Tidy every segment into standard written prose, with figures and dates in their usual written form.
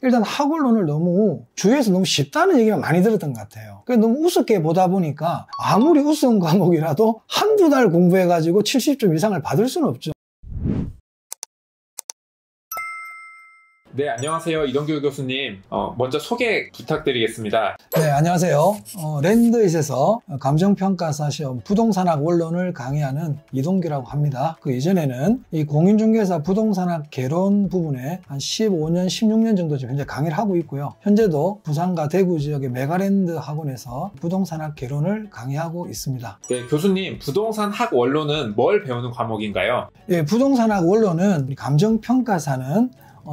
일단 학원론을 너무 주위에서 너무 쉽다는 얘기가 많이 들었던 것 같아요. 그래서 너무 우습게 보다 보니까 아무리 우스운 과목이라도 한두 달 공부해가지고 70점 이상을 받을 수는 없죠. 네, 안녕하세요. 이동규 교수님. 먼저 소개 부탁드리겠습니다. 네, 안녕하세요. 랜드잇에서 감정평가사 시험 부동산학 원론을 강의하는 이동규라고 합니다. 그 이전에는 이 공인중개사 부동산학 개론 부분에 한 15년, 16년 정도 지금 현재 강의를 하고 있고요. 현재도 부산과 대구 지역의 메가랜드 학원에서 부동산학 개론을 강의하고 있습니다. 네, 교수님, 부동산학 원론은 뭘 배우는 과목인가요? 예, 부동산학 원론은 우리 감정평가사는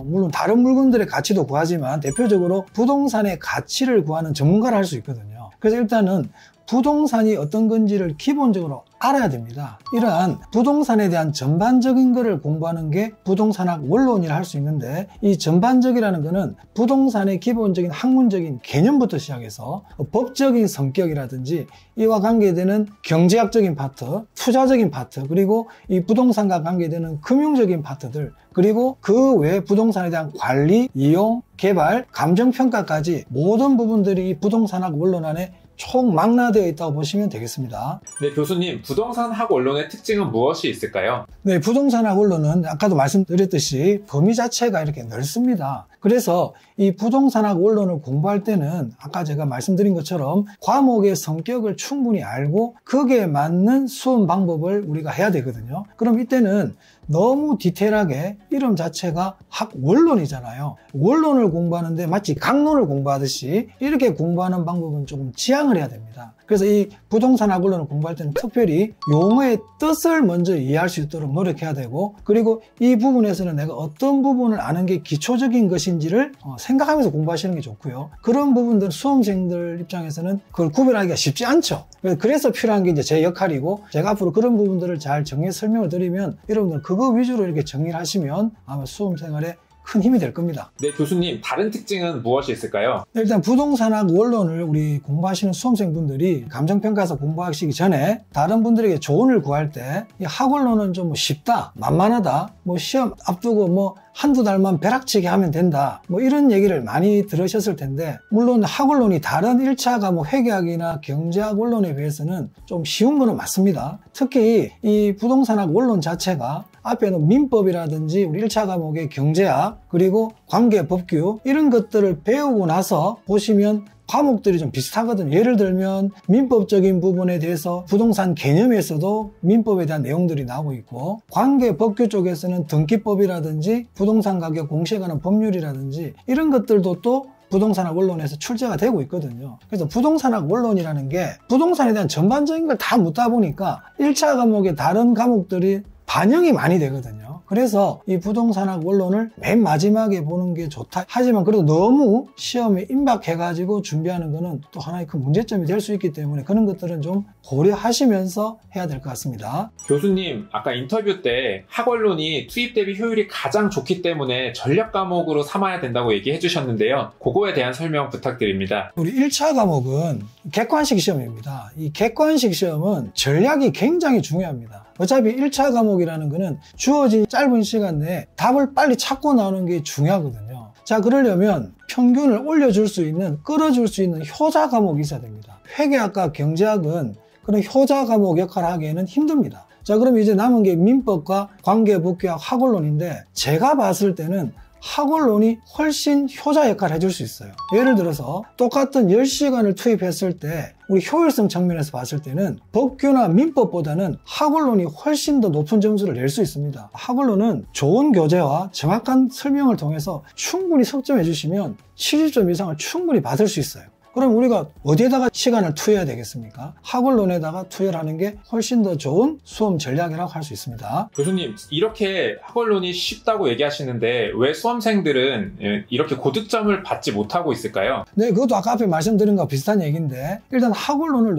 물론 다른 물건들의 가치도 구하지만 대표적으로 부동산의 가치를 구하는 전문가를 할 수 있거든요. 그래서 일단은 부동산이 어떤 건지를 기본적으로 알아야 됩니다. 이러한 부동산에 대한 전반적인 것을 공부하는 게 부동산학 원론이라 할 수 있는데, 이 전반적이라는 거는 부동산의 기본적인 학문적인 개념부터 시작해서 법적인 성격이라든지 이와 관계되는 경제학적인 파트, 투자적인 파트, 그리고 이 부동산과 관계되는 금융적인 파트들, 그리고 그 외 부동산에 대한 관리, 이용, 개발, 감정평가까지 모든 부분들이 이 부동산학 원론 안에 총망라되어 있다고 보시면 되겠습니다. 네, 교수님, 부동산학 원론의 특징은 무엇이 있을까요? 네, 부동산학 원론은 아까도 말씀드렸듯이 범위 자체가 이렇게 넓습니다. 그래서 이 부동산학 원론을 공부할 때는 아까 제가 말씀드린 것처럼 과목의 성격을 충분히 알고 거기에 맞는 수험 방법을 우리가 해야 되거든요. 그럼 이때는 너무 디테일하게 이름 자체가 학원론이잖아요. 원론을 공부하는데 마치 강론을 공부하듯이 이렇게 공부하는 방법은 조금 지양을 해야 됩니다. 그래서 이 부동산학 원론을 공부할 때는 특별히 용어의 뜻을 먼저 이해할 수 있도록 노력해야 되고, 그리고 이 부분에서는 내가 어떤 부분을 아는 게 기초적인 것인지를 생각하면서 공부하시는 게 좋고요. 그런 부분들 수험생들 입장에서는 그걸 구별하기가 쉽지 않죠. 그래서 필요한 게 이제 제 역할이고, 제가 앞으로 그런 부분들을 잘 정리해서 설명을 드리면 여러분들 그거 위주로 이렇게 정리를 하시면 아마 수험생활에 큰 힘이 될 겁니다. 네, 교수님, 다른 특징은 무엇이 있을까요? 일단 부동산학 원론을 우리 공부하시는 수험생분들이 감정평가서 공부하시기 전에 다른 분들에게 조언을 구할 때 이 학원론은 좀 쉽다, 만만하다, 시험 앞두고 한두 달만 벼락치기 하면 된다, 이런 얘기를 많이 들으셨을 텐데, 물론 학원론이 다른 1차 과목 회계학이나 경제학 원론에 비해서는 좀 쉬운 거는 맞습니다. 특히 이 부동산학 원론 자체가 앞에는 민법이라든지 우리 1차 과목의 경제학, 그리고 관계법규 이런 것들을 배우고 나서 보시면 과목들이 좀 비슷하거든요. 예를 들면 민법적인 부분에 대해서 부동산 개념에서도 민법에 대한 내용들이 나오고 있고, 관계법규 쪽에서는 등기법이라든지 부동산 가격 공시에 관한 법률이라든지 이런 것들도 또 부동산학 원론에서 출제가 되고 있거든요. 그래서 부동산학 원론이라는 게 부동산에 대한 전반적인 걸 다 묻다 보니까 1차 과목의 다른 과목들이 반영이 많이 되거든요. 그래서 이 부동산학 원론을 맨 마지막에 보는 게 좋다. 하지만 그래도 너무 시험에 임박해가지고 준비하는 거는 또 하나의 큰 문제점이 될 수 있기 때문에 그런 것들은 좀 고려하시면서 해야 될 것 같습니다. 교수님, 아까 인터뷰 때 학원론이 투입 대비 효율이 가장 좋기 때문에 전략 과목으로 삼아야 된다고 얘기해 주셨는데요. 그거에 대한 설명 부탁드립니다. 우리 1차 과목은 객관식 시험입니다. 이 객관식 시험은 전략이 굉장히 중요합니다. 어차피 1차 과목이라는 거는 주어진 짧은 시간 내에 답을 빨리 찾고 나오는 게 중요하거든요. 자, 그러려면 평균을 올려줄 수 있는, 끌어줄 수 있는 효자 과목이 있어야 됩니다. 회계학과 경제학은 그런 효자 과목 역할을 하기에는 힘듭니다. 자, 그럼 이제 남은 게 민법과 관계법규학 학원론인데, 제가 봤을 때는 학원론이 훨씬 효자 역할을 해줄 수 있어요. 예를 들어서 똑같은 10시간을 투입했을 때 우리 효율성 측면에서 봤을 때는 법규나 민법보다는 학원론이 훨씬 더 높은 점수를 낼 수 있습니다. 학원론은 좋은 교재와 정확한 설명을 통해서 충분히 석점해 주시면 70점 이상을 충분히 받을 수 있어요. 그럼 우리가 어디에다가 시간을 투여해야 되겠습니까? 학원론에다가 투여를 하는 게 훨씬 더 좋은 수험 전략이라고 할 수 있습니다. 교수님, 이렇게 학원론이 쉽다고 얘기하시는데 왜 수험생들은 이렇게 고득점을 받지 못하고 있을까요? 네, 그것도 아까 앞에 말씀드린 거와 비슷한 얘기인데, 일단 학원론을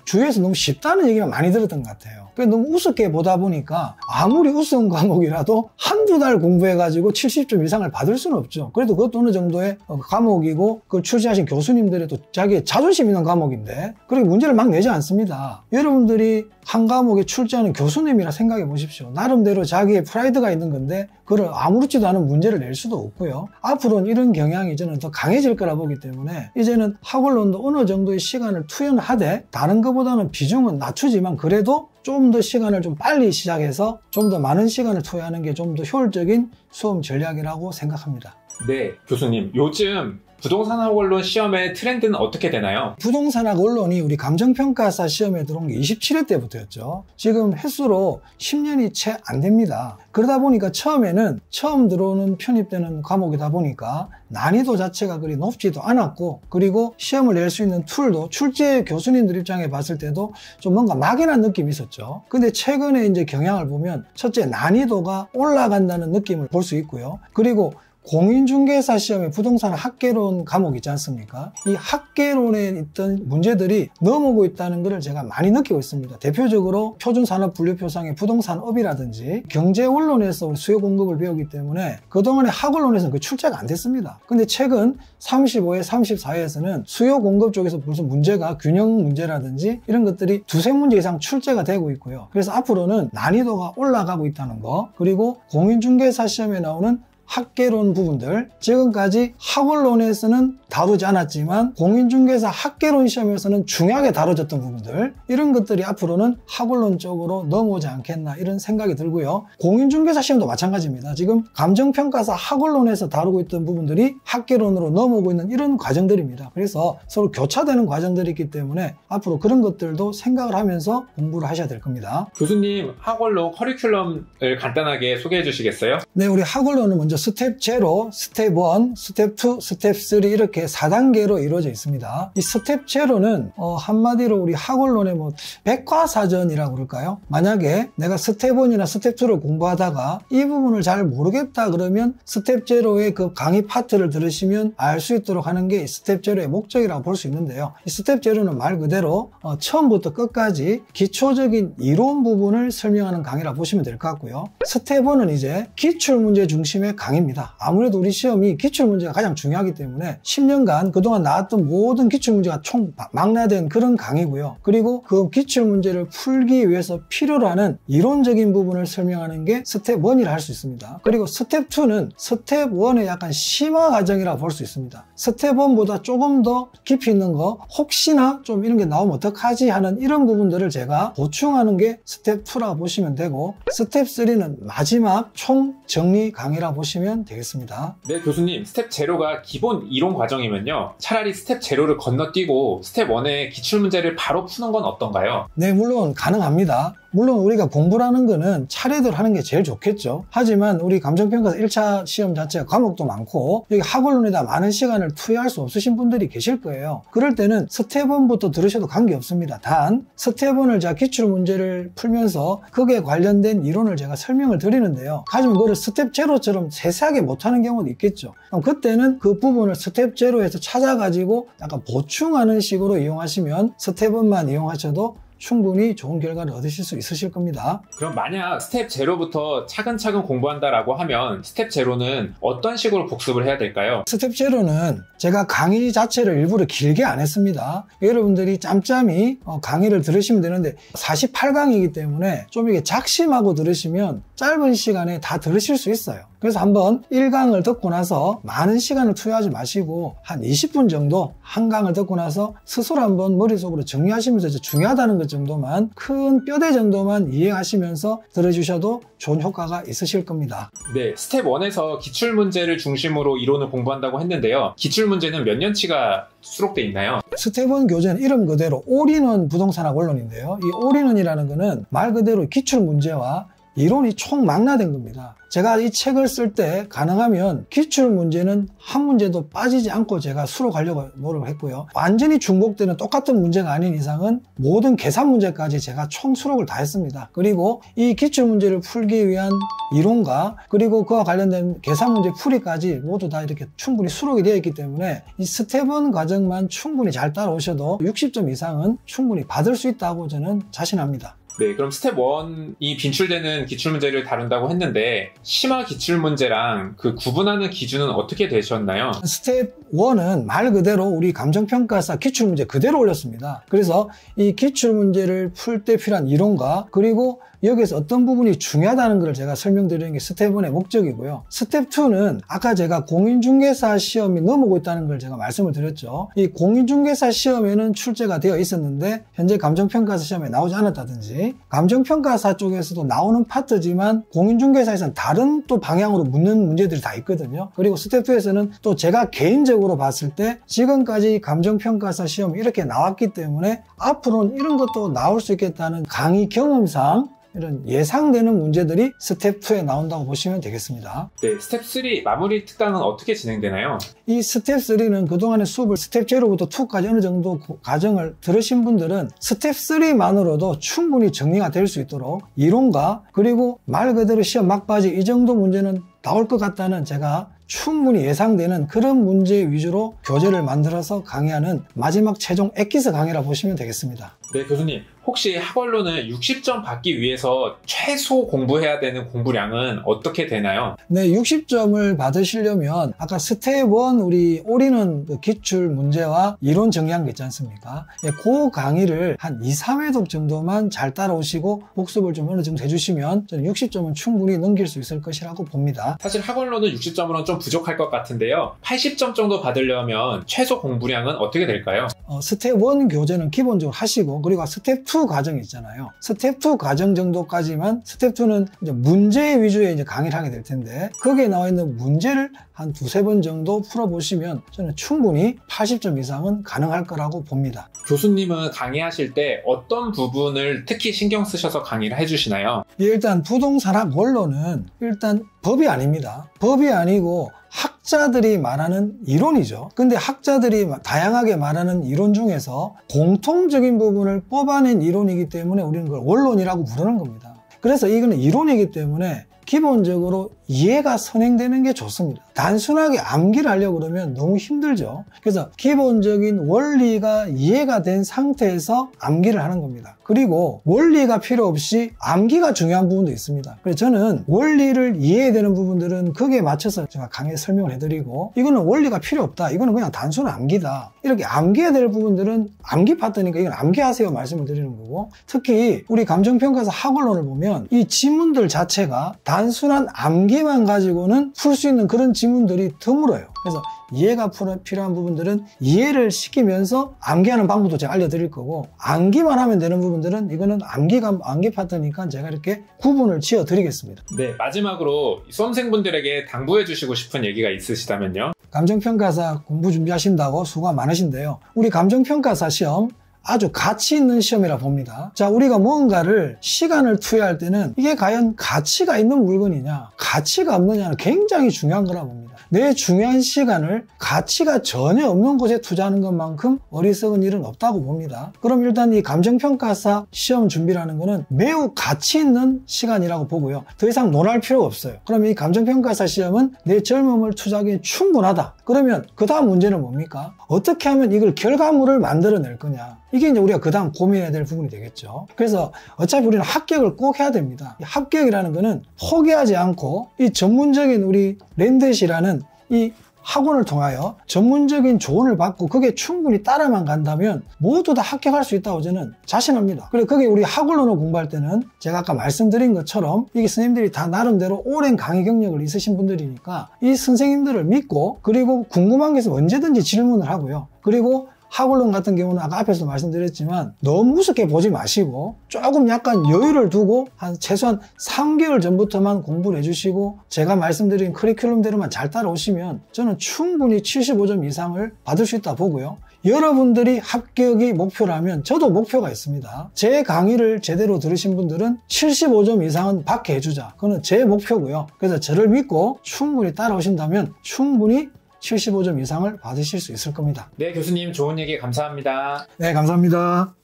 주위에서 너무 쉽다는 얘기가 많이 들었던 것 같아요. 너무 우습게 보다 보니까 아무리 우스운 과목이라도 한두 달 공부해가지고 70점 이상을 받을 수는 없죠. 그래도 그것도 어느 정도의 과목이고 그걸 출제하신 교수님들의 또 자기의 자존심 있는 과목인데 그렇게 문제를 막 내지 않습니다. 여러분들이 한 과목에 출제하는 교수님이라 생각해 보십시오. 나름대로 자기의 프라이드가 있는 건데 그걸 아무렇지도 않은 문제를 낼 수도 없고요. 앞으로는 이런 경향이 저는 더 강해질 거라 보기 때문에 이제는 학원론도 어느 정도의 시간을 투여하되 다른 것보다는 비중은 낮추지만 그래도 좀 더 시간을 좀 빨리 시작해서 좀 더 많은 시간을 투여하는 게 좀 더 효율적인 수험 전략이라고 생각합니다. 네, 교수님. 요즘 부동산학원론 시험의 트렌드는 어떻게 되나요? 부동산학원론이 우리 감정평가사 시험에 들어온 게 27회 때부터였죠. 지금 횟수로 10년이 채 안 됩니다. 그러다 보니까 처음에는 처음 들어오는 편입되는 과목이다 보니까 난이도 자체가 그리 높지도 않았고 그리고 시험을 낼 수 있는 툴도 출제 교수님들 입장에 봤을 때도 좀 뭔가 막연한 느낌이 있었죠. 근데 최근에 이제 경향을 보면 첫째 난이도가 올라간다는 느낌을 볼 수 있고요. 그리고 공인중개사 시험에 부동산 학개론 과목 있지 않습니까? 이 학개론에 있던 문제들이 넘어오고 있다는 것을 제가 많이 느끼고 있습니다. 대표적으로 표준산업분류표상의 부동산업이라든지 경제원론에서 수요 공급을 배우기 때문에 그동안에 학원론에서는 그 출제가 안 됐습니다. 근데 최근 35회, 34회에서는 수요 공급 쪽에서 벌써 문제가 균형 문제라든지 이런 것들이 두세 문제 이상 출제가 되고 있고요. 그래서 앞으로는 난이도가 올라가고 있다는 거, 그리고 공인중개사 시험에 나오는 학개론 부분들, 지금까지 학원론에서는 다루지 않았지만 공인중개사 학개론 시험에서는 중요하게 다뤄졌던 부분들, 이런 것들이 앞으로는 학원론 쪽으로 넘어오지 않겠나 이런 생각이 들고요. 공인중개사 시험도 마찬가지입니다. 지금 감정평가사 학원론에서 다루고 있던 부분들이 학개론으로 넘어오고 있는 이런 과정들입니다. 그래서 서로 교차되는 과정들이 있기 때문에 앞으로 그런 것들도 생각을 하면서 공부를 하셔야 될 겁니다. 교수님, 학원론 커리큘럼을 간단하게 소개해 주시겠어요? 네, 우리 학원론은 먼저 스텝 0, 스텝 1, 스텝 2, 스텝 3 이렇게 4단계로 이루어져 있습니다. 이 스텝 0는 한마디로 우리 학원론의 백과사전이라고 그럴까요? 만약에 내가 스텝 1이나 스텝 2를 공부하다가 이 부분을 잘 모르겠다 그러면 스텝 0의 그 강의 파트를 들으시면 알 수 있도록 하는 게 스텝 0의 목적이라고 볼 수 있는데요. 이 스텝 0는 말 그대로 처음부터 끝까지 기초적인 이론 부분을 설명하는 강의라고 보시면 될 것 같고요. 스텝 1은 이제 기출문제 중심의 강의입니다. 아무래도 우리 시험이 기출문제가 가장 중요하기 때문에 10년간 그동안 나왔던 모든 기출문제가 총 망라된 그런 강의고요. 그리고 그 기출문제를 풀기 위해서 필요로 하는 이론적인 부분을 설명하는 게 스텝 1이라 할 수 있습니다. 그리고 스텝 2는 스텝 1의 약간 심화 과정이라고 볼 수 있습니다. 스텝 1보다 조금 더 깊이 있는 거, 혹시나 좀 이런 게 나오면 어떡하지 하는 이런 부분들을 제가 보충하는 게 스텝 2라고 보시면 되고, 스텝 3는 마지막 총 정리 강의라고 보시면 되겠습니다. 네, 교수님, 스텝 0가 기본 이론 과정이면요, 차라리 스텝 0를 건너뛰고 스텝 1의 기출문제를 바로 푸는 건 어떤가요? 네, 물론 가능합니다. 물론 우리가 공부라는 거는 차례대로 하는 게 제일 좋겠죠. 하지만 우리 감정평가사 1차 시험 자체가 과목도 많고 여기 학원론에다 많은 시간을 투여할 수 없으신 분들이 계실 거예요. 그럴 때는 스텝 1부터 들으셔도 관계없습니다. 단 스텝 1을 제가 기출문제를 풀면서 거기에 관련된 이론을 제가 설명을 드리는데요, 하지만 그걸 스텝 0처럼 세세하게 못하는 경우도 있겠죠. 그럼 그때는 그 부분을 스텝 0에서 찾아가지고 약간 보충하는 식으로 이용하시면 스텝 1만 이용하셔도 충분히 좋은 결과를 얻으실 수 있으실 겁니다. 그럼 만약 스텝 0부터 차근차근 공부한다라고 하면 스텝 0는 어떤 식으로 복습을 해야 될까요? 스텝 0는 제가 강의 자체를 일부러 길게 안 했습니다. 여러분들이 짬짬이 강의를 들으시면 되는데 48강이기 때문에 좀 이게 작심하고 들으시면 짧은 시간에 다 들으실 수 있어요. 그래서 한번 1강을 듣고 나서 많은 시간을 투여하지 마시고 한 20분 정도 한 강을 듣고 나서 스스로 한번 머릿속으로 정리하시면서 중요하다는 것 정도만, 큰 뼈대 정도만 이해하시면서 들어주셔도 좋은 효과가 있으실 겁니다. 네, 스텝 1에서 기출문제를 중심으로 이론을 공부한다고 했는데요, 기출문제는 몇 년치가 수록돼 있나요? 스텝 1 교재는 이름 그대로 올인원 부동산학원론인데요, 이 올인원이라는 거는 말 그대로 기출문제와 이론이 총망라된 겁니다. 제가 이 책을 쓸 때 가능하면 기출문제는 한 문제도 빠지지 않고 제가 수록하려고 노력을 했고요. 완전히 중복되는 똑같은 문제가 아닌 이상은 모든 계산 문제까지 제가 총 수록을 다 했습니다. 그리고 이 기출문제를 풀기 위한 이론과 그리고 그와 관련된 계산 문제 풀이까지 모두 다 이렇게 충분히 수록이 되어 있기 때문에 이 스텝 1 과정만 충분히 잘 따라오셔도 60점 이상은 충분히 받을 수 있다고 저는 자신합니다. 네, 그럼 스텝 1이 빈출되는 기출문제를 다룬다고 했는데 심화 기출문제랑 그 구분하는 기준은 어떻게 되셨나요? 스텝 1은 말 그대로 우리 감정평가사 기출문제 그대로 올렸습니다. 그래서 이 기출문제를 풀 때 필요한 이론과 그리고 여기에서 어떤 부분이 중요하다는 걸 제가 설명드리는 게 스텝 1의 목적이고요. 스텝 2는 아까 제가 공인중개사 시험이 넘어오고 있다는 걸 제가 말씀을 드렸죠. 이 공인중개사 시험에는 출제가 되어 있었는데 현재 감정평가사 시험에 나오지 않았다든지 감정평가사 쪽에서도 나오는 파트지만 공인중개사에서는 다른 또 방향으로 묻는 문제들이 다 있거든요. 그리고 스텝 2에서는 또 제가 개인적으로 봤을 때 지금까지 감정평가사 시험이 이렇게 나왔기 때문에 앞으로는 이런 것도 나올 수 있겠다는 강의 경험상 이런 예상되는 문제들이 스텝 2에 나온다고 보시면 되겠습니다. 네, 스텝 3 마무리 특강은 어떻게 진행되나요? 이 스텝 3는 그동안의 수업을 스텝 0부터 2까지 어느 정도 과정을 들으신 분들은 스텝 3만으로도 충분히 정리가 될 수 있도록 이론과 그리고 말 그대로 시험 막바지 이 정도 문제는 나올 것 같다는 제가 충분히 예상되는 그런 문제 위주로 교재를 만들어서 강의하는 마지막 최종 엑기스 강의라 보시면 되겠습니다. 네, 교수님. 혹시 학원로는 60점 받기 위해서 최소 공부해야 되는 공부량은 어떻게 되나요? 네, 60점을 받으시려면 아까 스텝 1 우리 올인원 기출 문제와 이론 정리한 게 있지 않습니까? 네, 그 강의를 한 2, 3회독 정도만 잘 따라오시고 복습을 좀 어느 정도 해주시면 저는 60점은 충분히 넘길 수 있을 것이라고 봅니다. 사실 학원로는 60점으로는 좀 부족할 것 같은데요. 80점 정도 받으려면 최소 공부량은 어떻게 될까요? 스텝 1 교재는 기본적으로 하시고 그리고 스텝 2 과정이 있잖아요. 스텝 2 과정 정도까지만 스텝 2는 이제 문제 위주의 이제 강의를 하게 될 텐데 거기에 나와 있는 문제를 한 두세 번 정도 풀어보시면 저는 충분히 80점 이상은 가능할 거라고 봅니다. 교수님은 강의하실 때 어떤 부분을 특히 신경 쓰셔서 강의를 해주시나요? 일단 부동산학 원론은 일단 법이 아닙니다. 법이 아니고 학자들이 말하는 이론이죠. 근데 학자들이 다양하게 말하는 이론 중에서 공통적인 부분을 뽑아낸 이론이기 때문에 우리는 그걸 원론이라고 부르는 겁니다. 그래서 이거는 이론이기 때문에 기본적으로 이해가 선행되는 게 좋습니다. 단순하게 암기를 하려고 그러면 너무 힘들죠. 그래서 기본적인 원리가 이해가 된 상태에서 암기를 하는 겁니다. 그리고 원리가 필요 없이 암기가 중요한 부분도 있습니다. 그래서 저는 원리를 이해해야 되는 부분들은 거기에 맞춰서 제가 강의에 설명을 해드리고 이거는 원리가 필요 없다. 이거는 그냥 단순한 암기다. 이렇게 암기해야 될 부분들은 암기 파트니까 이건 암기하세요 말씀을 드리는 거고 특히 우리 감정평가사 학원론을 보면 이 지문들 자체가 단순한 암기만 가지고는 풀 수 있는 그런 지문들이 드물어요. 그래서 이해가 필요한 부분들은 이해를 시키면서 암기하는 방법도 제가 알려드릴 거고 암기만 하면 되는 부분들은 이거는 암기 파트니까 제가 이렇게 구분을 지어 드리겠습니다. 네, 마지막으로 수험생분들에게 당부해 주시고 싶은 얘기가 있으시다면요? 감정평가사 공부 준비하신다고 수고가 많으신데요. 우리 감정평가사 시험 아주 가치 있는 시험이라 봅니다. 자, 우리가 뭔가를 시간을 투여할 때는 이게 과연 가치가 있는 물건이냐 가치가 없느냐는 굉장히 중요한 거라 봅니다. 내 중요한 시간을 가치가 전혀 없는 곳에 투자하는 것만큼 어리석은 일은 없다고 봅니다. 그럼 일단 이 감정평가사 시험 준비라는 거는 매우 가치 있는 시간이라고 보고요. 더 이상 논할 필요가 없어요. 그럼 이 감정평가사 시험은 내 젊음을 투자하기에 충분하다. 그러면 그 다음 문제는 뭡니까? 어떻게 하면 이걸 결과물을 만들어낼 거냐. 이게 이제 우리가 그 다음 고민해야 될 부분이 되겠죠. 그래서 어차피 우리는 합격을 꼭 해야 됩니다. 합격이라는 거는 포기하지 않고 이 전문적인 우리 랜댓이라는 이 학원을 통하여 전문적인 조언을 받고 그게 충분히 따라만 간다면 모두 다 합격할 수 있다고 저는 자신합니다. 그리고 그게 우리 학원론을 공부할 때는 제가 아까 말씀드린 것처럼 이게 선생님들이 다 나름대로 오랜 강의 경력을 있으신 분들이니까 이 선생님들을 믿고 그리고 궁금한 게 있으면 언제든지 질문을 하고요. 그리고 학원론 같은 경우는 아까 앞에서도 말씀드렸지만 너무 우습게 보지 마시고 조금 약간 여유를 두고 한 최소한 3개월 전부터만 공부를 해주시고 제가 말씀드린 커리큘럼대로만 잘 따라오시면 저는 충분히 75점 이상을 받을 수 있다 보고요. 여러분들이 합격이 목표라면 저도 목표가 있습니다. 제 강의를 제대로 들으신 분들은 75점 이상은 받게 해주자. 그건 제 목표고요. 그래서 저를 믿고 충분히 따라오신다면 충분히 75점 이상을 받으실 수 있을 겁니다. 네, 교수님 좋은 얘기 감사합니다. 네, 감사합니다.